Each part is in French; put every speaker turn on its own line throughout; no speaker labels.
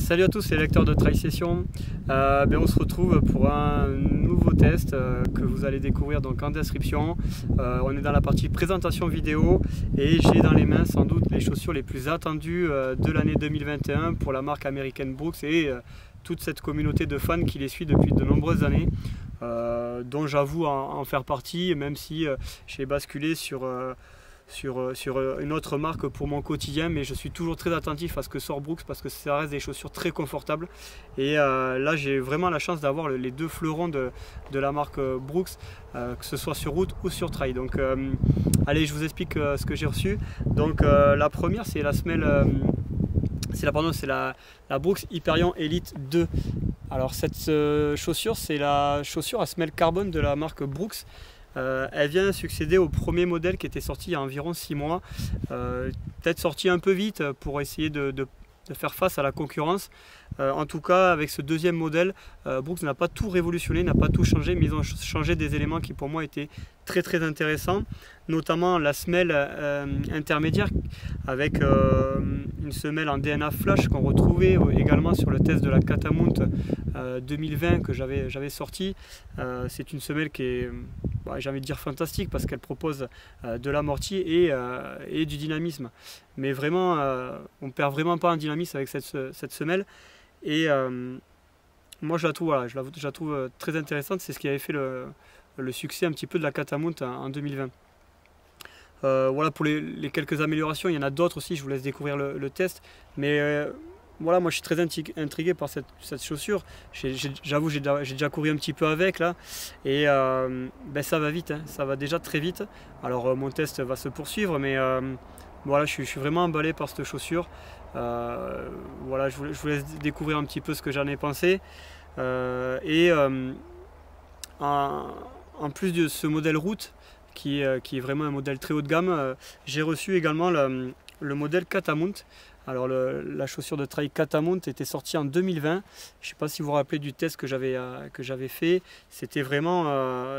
Salut à tous, c'est les lecteurs de Trail Session. On se retrouve pour un nouveau test que vous allez découvrir donc en description. On est dans la partie présentation vidéo et j'ai dans les mains sans doute les chaussures les plus attendues de l'année 2021 pour la marque américaine Brooks et toute cette communauté de fans qui les suit depuis de nombreuses années, dont j'avoue en faire partie, même si j'ai basculé sur une autre marque pour mon quotidien, mais je suis toujours très attentif à ce que sort Brooks parce que ça reste des chaussures très confortables et là j'ai vraiment la chance d'avoir les deux fleurons de la marque Brooks, que ce soit sur route ou sur trail. Donc allez, je vous explique ce que j'ai reçu. Donc la première, c'est la semelle c'est la Brooks Hyperion Elite 2. Alors cette chaussure, c'est la chaussure à semelle carbone de la marque Brooks. Elle vient succéder au premier modèle qui était sorti il y a environ 6 mois, peut-être sorti un peu vite pour essayer de faire face à la concurrence. En tout cas, avec ce deuxième modèle, Brooks n'a pas tout révolutionné, n'a pas tout changé, mais ils ont changé des éléments qui pour moi étaient très intéressants, notamment la semelle intermédiaire avec une semelle en DNA flash qu'on retrouvait également sur le test de la Catamount 2020 que j'avais sorti. C'est une semelle qui est, j'ai envie de dire, fantastique parce qu'elle propose de l'amorti et du dynamisme. Mais vraiment, on ne perd vraiment pas en dynamisme avec cette semelle. Et moi je la trouve très intéressante. C'est ce qui avait fait le succès un petit peu de la Catamount en 2020. Voilà pour les quelques améliorations. Il y en a d'autres aussi, je vous laisse découvrir le test. Mais voilà, moi je suis très intrigué par cette chaussure. J'avoue, j'ai déjà couru un petit peu avec là. Et ça va vite, hein, ça va déjà très vite. Alors mon test va se poursuivre, mais voilà, je suis vraiment emballé par cette chaussure. Voilà, je vous laisse découvrir un petit peu ce que j'en ai pensé. En plus de ce modèle route, qui est vraiment un modèle très haut de gamme, j'ai reçu également le modèle Catamount. Alors la chaussure de trail Catamount était sortie en 2020. Je ne sais pas si vous vous rappelez du test que j'avais fait. C'était vraiment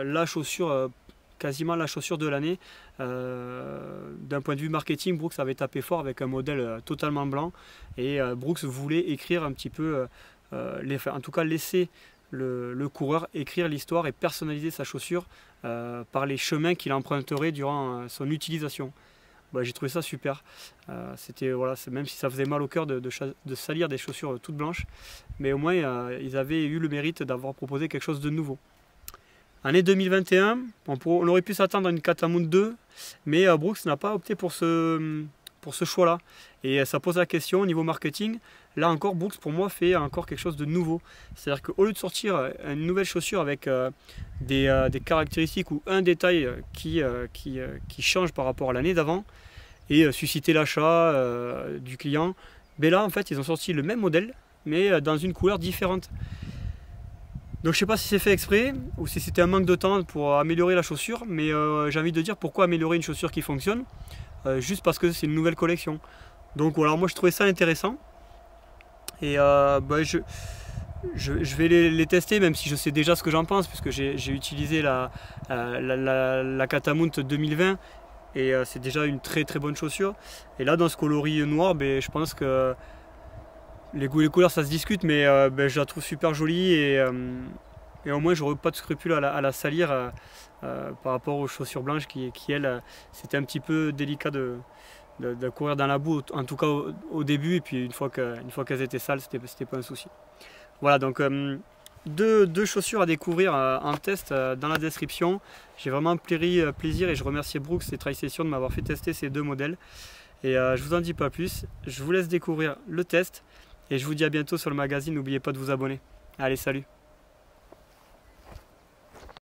la chaussure, quasiment la chaussure de l'année. D'un point de vue marketing, Brooks avait tapé fort avec un modèle totalement blanc. Et Brooks voulait écrire un petit peu, en tout cas laisser le coureur écrire l'histoire et personnaliser sa chaussure par les chemins qu'il emprunterait durant son utilisation. J'ai trouvé ça super. Voilà, même si ça faisait mal au cœur de salir des chaussures toutes blanches, mais au moins ils avaient eu le mérite d'avoir proposé quelque chose de nouveau. Année 2021, on aurait pu s'attendre à une Catamount 2, mais Brooks n'a pas opté pour ce choix-là. Et ça pose la question au niveau marketing. Là encore, Brooks pour moi fait encore quelque chose de nouveau. C'est-à-dire qu'au lieu de sortir une nouvelle chaussure avec des caractéristiques ou un détail qui change par rapport à l'année d'avant et susciter l'achat du client, là en fait ils ont sorti le même modèle mais dans une couleur différente. Donc je ne sais pas si c'est fait exprès ou si c'était un manque de temps pour améliorer la chaussure, mais j'ai envie de dire pourquoi améliorer une chaussure qui fonctionne juste parce que c'est une nouvelle collection. Donc voilà, moi je trouvais ça intéressant et je vais les tester, même si je sais déjà ce que j'en pense puisque j'ai utilisé la Catamount 2020 et c'est déjà une très bonne chaussure. Et là dans ce coloris noir, je pense que les goûts et les couleurs ça se discute, mais je la trouve super jolie et au moins j'aurais pas de scrupule à la salir par rapport aux chaussures blanches qui elles, c'était un petit peu délicat de courir dans la boue, en tout cas au début, et puis une fois qu'elles étaient sales, c'était pas un souci. Voilà, donc deux chaussures à découvrir en test dans la description. J'ai vraiment plaisir et je remercie Brooks et Trail Session de m'avoir fait tester ces deux modèles. Et je vous en dis pas plus, je vous laisse découvrir le test et je vous dis à bientôt sur le magazine. N'oubliez pas de vous abonner. Allez, salut!